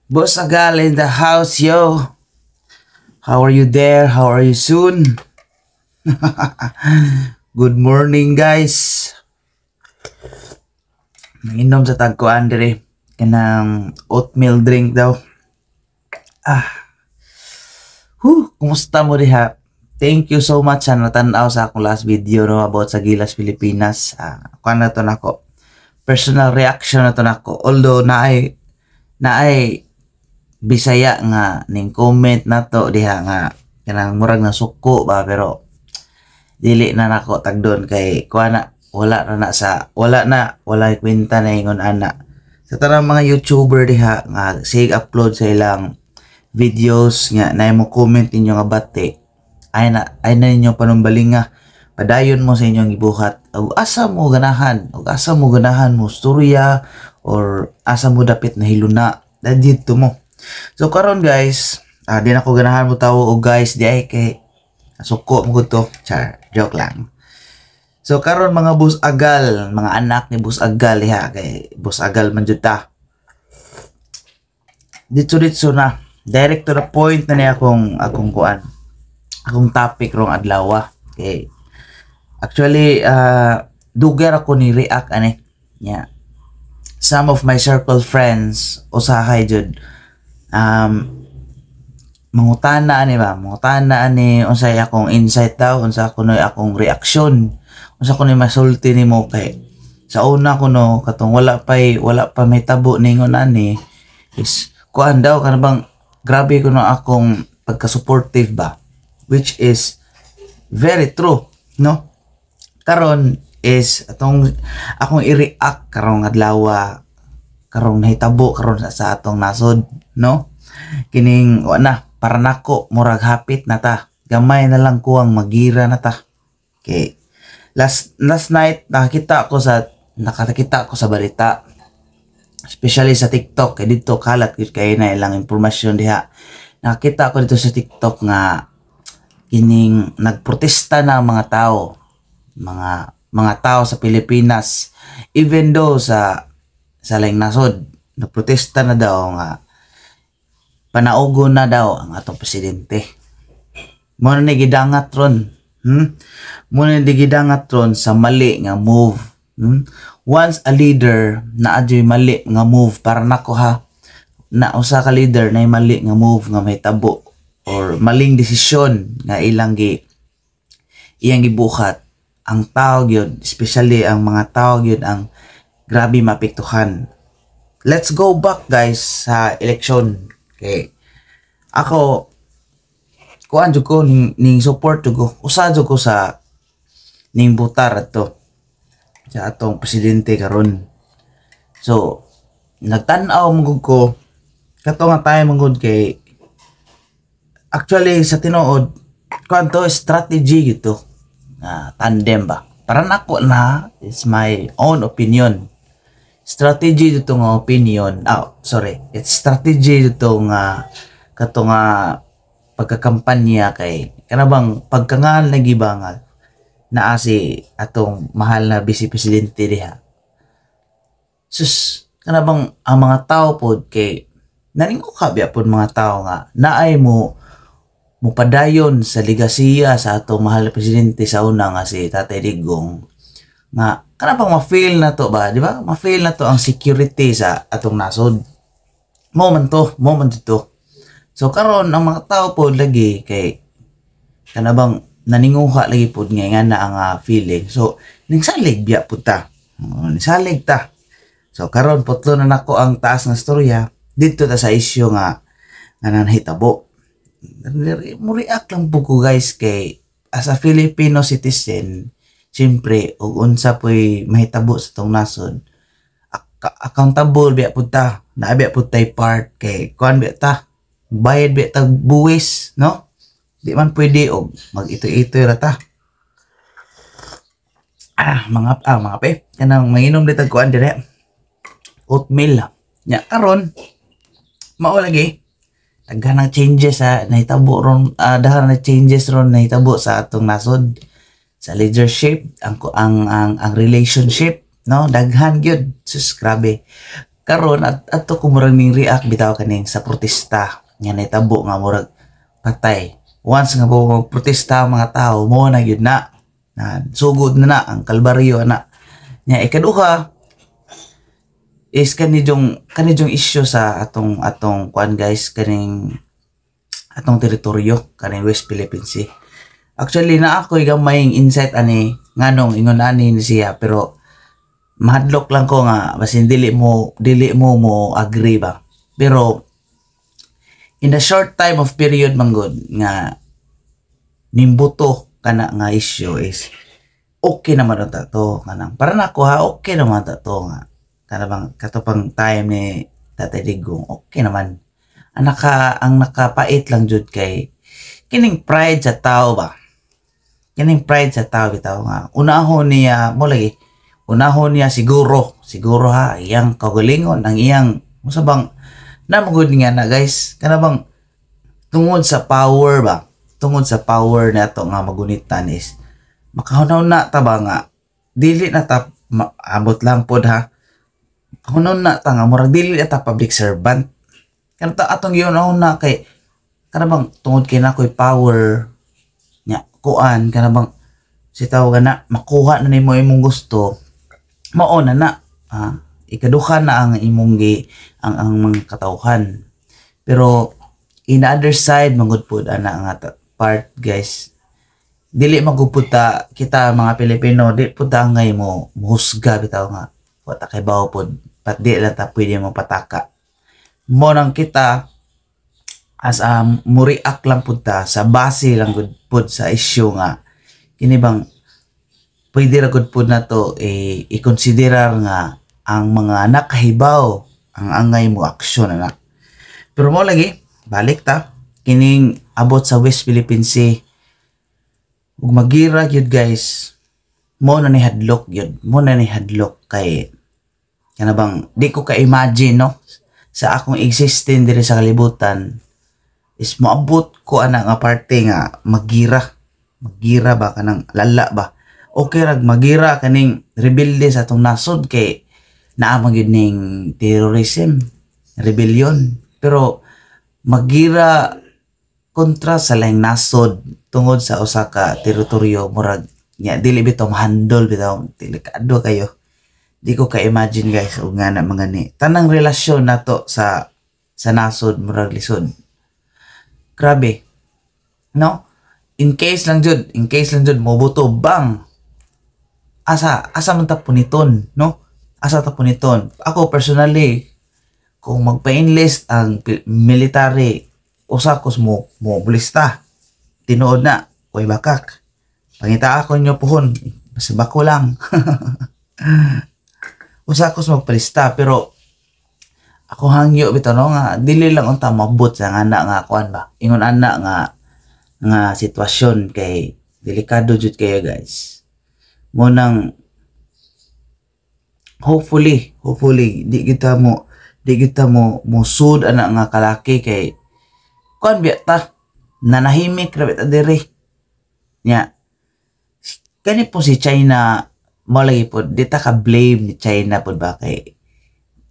Boss Agal in the house, yo. How are you there? How are you soon? Good morning, guys. Nanginom sa tagkuan dire. Kanang oatmeal drink daw. Kumusta mo diha? Thank you so much sa natanaw sa akong last video no about sa Gilas Pilipinas. Kuan na to nako. Personal reaction na to nako. Although naay Bisaya nga ning comment na to diha nga kanang murag na suko ba, pero dili na nako tagdon kay kuana wala kwenta na ingon ana sa tanang mga YouTuber diha nga sig upload sa ilang videos nga na mo comment ninyo nga bate ay na ninyo panumbalinga padayon mo sa inyong gibuhat ug asa mo ganahan mo storya or asa mo dapit na hiluna dito mo. So karon guys, di na ko ganahan mo tawo o guys di ay kay suko mo to. Joke lang. So karon mga Boss Agal, mga anak ni Boss Agal ha, kay Boss Agal man jud ta. Dito na. Direct to the point na niya akong topic rong adlaw. Okay. Actually, duger ako ni react ani. Yeah. Some of my circle friends usahay jud mangutana ani unsay akong insight daw, unsa kunoy akong reaksyon, unsa kunoy masulti nimo kay sa una kuno katong wala pa may tabo ningon ani is kuan daw kanang grabe kuno akong pagka-supportive ba, which is very true no. Karon is akong i-react karong adlaw karong nahitabo karon sa atong nasod no, kining wala para nako murag hapit na ta, gamay na lang kuwang magira na ta. Okay, last night nakakita ko sa balita, especially sa TikTok kay dito kalat gid kay na ilang impormasyon diha. Nakita ko dito sa TikTok nga kining nagprotesta na mga tao sa Pilipinas, even though sa laing nasod nagprotesta na daw nga panaugo na daw ang atong presidente. Muna ni gidangat ron sa mali nga move. Once a leader na adyoy mali nga move, para nako ha, na usa ka leader na mali nga move nga may tabo or maling desisyon nga iyang gibuhat, ang tao gyud, especially ang mga tao gyud ang grabe mapektuhan. Let's go back guys sa election. Okay. Ako kuan jud ko ning support jud ko. Usa jud ko sa ning butar ato sa atong presidente karon. So nagtan-aw mong ko kato nga tayo mangud kay actually sa tinuod kuan to strategy gito. Tandem ba? Para nako na is my own opinion. Strategy dito nga opinion. It's strategy dito nga kato nga pagkakampanya kay kanabang pagkangal na gibangal naa si atong mahal na vice presidente diha. Sus kanabang ang mga tao pod kay naningo kabya pod mga tao nga naay mo padayon sa legasiya sa atong mahal na presidente sa una nga si Tatay Digong nga kanang ma-fail na to ba, di ba? Ma-fail na to ang security sa atong nasod. Moment to. So karon ang mga tao po lagi kay kanabang naninguha lagi pod nga na ang feeling. So ningsalig biya pud ta. Nisalig ta. So karon putlo na nako ang taas nga storya dito ta sa isyu nga nanahitabo. Mo-react lang po ko guys kay as a Filipino citizen, siyempre og unsa po'y mahitabo sa tong nasod, accountable biya pud ta, naabiya pud tay part kay kuan biya ta, bayad biya ta buwis no, di man pwede og mag-itoy-itoy ra ta. Mga pe kanang manginom ditag kuan dire oatmeal nya karon mao lagi daghan changes nahitabo ron, daghan na changes ron nahitabo sa atong nasod, sa leadership, ang relationship no, daghan gyud, sus grabe. karon at ato ko murag ning react bitaw kaning sa protesta nga nahitabo nga murag patay. Once nga po protesta ang mga tao mo na gyud na sugod na ang kalbaryo na nya. Ikaduha is kanijong issue sa atong kuan guys, kaning atong teritoryo kaning West Philippine Sea. Actually na ako'y gamayng insight ani nganong ingon ani ni siya, pero mahadlok lang ko nga basin dili mo agree ba. Pero in a short time of period manggod nga nimbuto kana nga issue is okay naman ta to kanang para nako ha, okay naman ta to nga kana bang katupang time ni Tatay Digong, okay naman. Ang nakapait lang jud kay kining pride sa tao ba, kining pride sa tao bitaw nga unahon niya mo lagi, unahon niya siguro ha iyang kagalingon ang iyang musabang namugod nga na guys kana bang tungod sa power ba, tungod sa power nato nga magunitan is makahunaw na ta ba nga dili na ta abot lang pod ha, hunaw na ta nga murag dili na ta public servant kana ta atong giunahon na kay kana bang tungod kay nakoy power nya kuan kana bang si tawag na makuha na nimo imong gusto mao na ikaduha na ang imong ang mga katawhan. Pero in the other side mangud pod ana nga part guys, dili magupod ta kita mga Pilipino, di pud ta ngay mo husga bitaw nga wata kay bawo pod pat di lang ta pwede mo pataka mo nang kita as muriak lang pud ta sa base lang gud pud sa issue nga kini bang pwede ra gud pud nato i-considerar nga ang mga nakahibaw ang angay mo aksyon anak. Pero mo lagi balik ta kining abot sa West Philippine Sea ug magira gyud guys, mo na ni hadlok gyud, mo na ni hadlok kay kana bang di ko ka imagine no sa akong existing diri sa kalibutan is moabot ko ana nga parte nga magira ba kanang lala ba, okay rag magira kaning rebelde sa atong nasod kay naa man gyud ning terrorism rebellion, pero magira kontra sa laing nasod tungod sa usa ka teritoryo murag nya dili bitaw mahandle bitaw delikado kayo. Di ko ka imagine guys ug nga na mga ni tanang relasyon nato sa nasod murag lisod. Grabe no, in case lang jud mobuto bang asa man ta puniton no, asa ta puniton. Ako personally kung magpa-enlist ang military usakos mo bulista tinuod na koy bakak pangita ako nyo pohon basta bako lang usakos magpalista. Pero ako hangyo bitaw no nga dili lang unta mabot sa ana nga kuan ba ingon ana nga sitwasyon kay delikado jud kayo guys. Mo nang hopefully di kita mo sud ana nga kalaki kay kuan biya ta nanahimik ra ta diri nya kani po si China mo lagi po di ta ka blame ni China po ba kay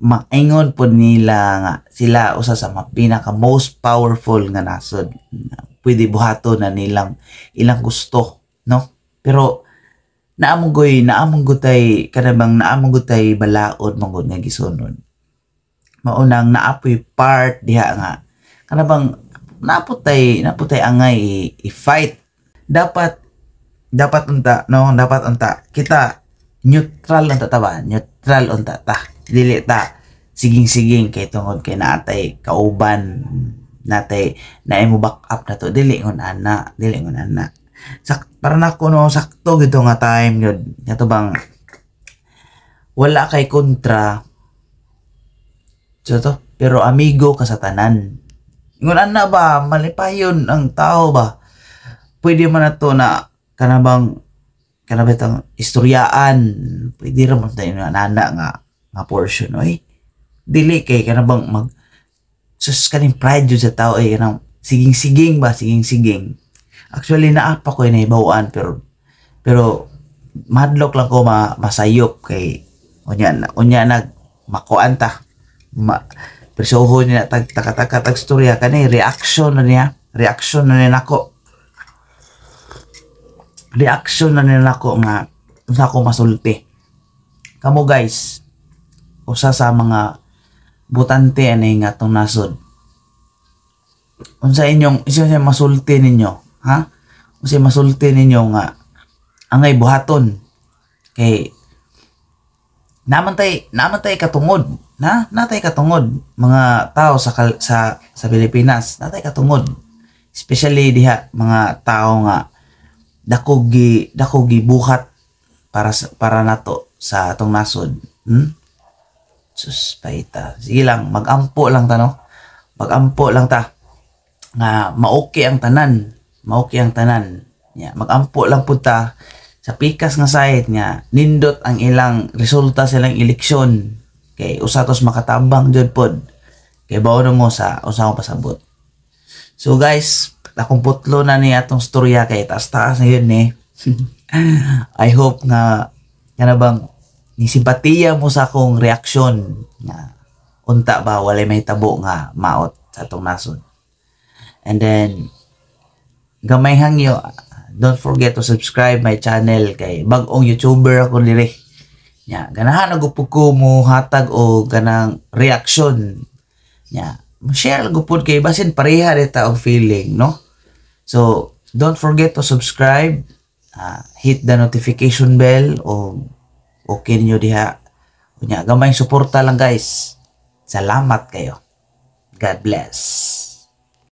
maingon po nila nga sila usa sa pinaka most powerful nga nasod, pwede buhato na ilang gusto no. Pero naamong gutay kanabang naamong gutay balaod mangod nga gisunod maunang naapoy part diha nga kanabang naputay angay i-fight. Dapat unta no, dapat unta kita neutral unta ta ba, neutral unta ta dili ta siging kay tungod kay naatay kauban natay na mo back up na to dili ngon ana para nako no sakto gito nga time gyud nato bang wala kay kontra so to pero amigo ka sa tanan ngon ana ba malipayon ang tao ba pwede man nato na kanabang istoryaan pwede ra man tayo na nga portion oy dili kay kanabang sus kaning pride jud sa tao ay kanang siging actually naapa ko naibawaan pero madlock lang ko masayop kay unya nag makuan ta Persoho niya tag storya kani reaction na niya nako nga unsa ko masulti kamo guys usa sa mga butante ani nga tong nasod unsa masulti ninyo ha unsa masulti ninyo nga angay buhaton kay naman tay katungod natay katungod mga tao sa Pilipinas natay katungod especially diha mga tao nga dako gi buhat para nato sa atong nasod sus paita sige lang magampo lang ta nga maoke ang tanan yeah, magampo lang pud ta sa pikas nga site nga nindot ang ilang resulta sa ilang eleksyon kay usatos makatabang jud pod kay bawo mo sa usa ko pasabot. So guys, akong putlo na ni atong storya kay taas na yun I hope nga bang ni simpatiya mo sa akong reaksyon nga unta ba walay may tabo nga maot sa atong nasod. And then gamay hangyo, don't forget to subscribe my channel kay bag-ong YouTuber ako diri. Nya, ganahan nagupod ko mo hatag o ganang reaction. Nya, share gupod kay basin pareha dita og feeling, no? So, don't forget to subscribe, hit the notification bell o okay niyo diha. Nya, gamay suporta lang guys. Salamat kayo. God bless.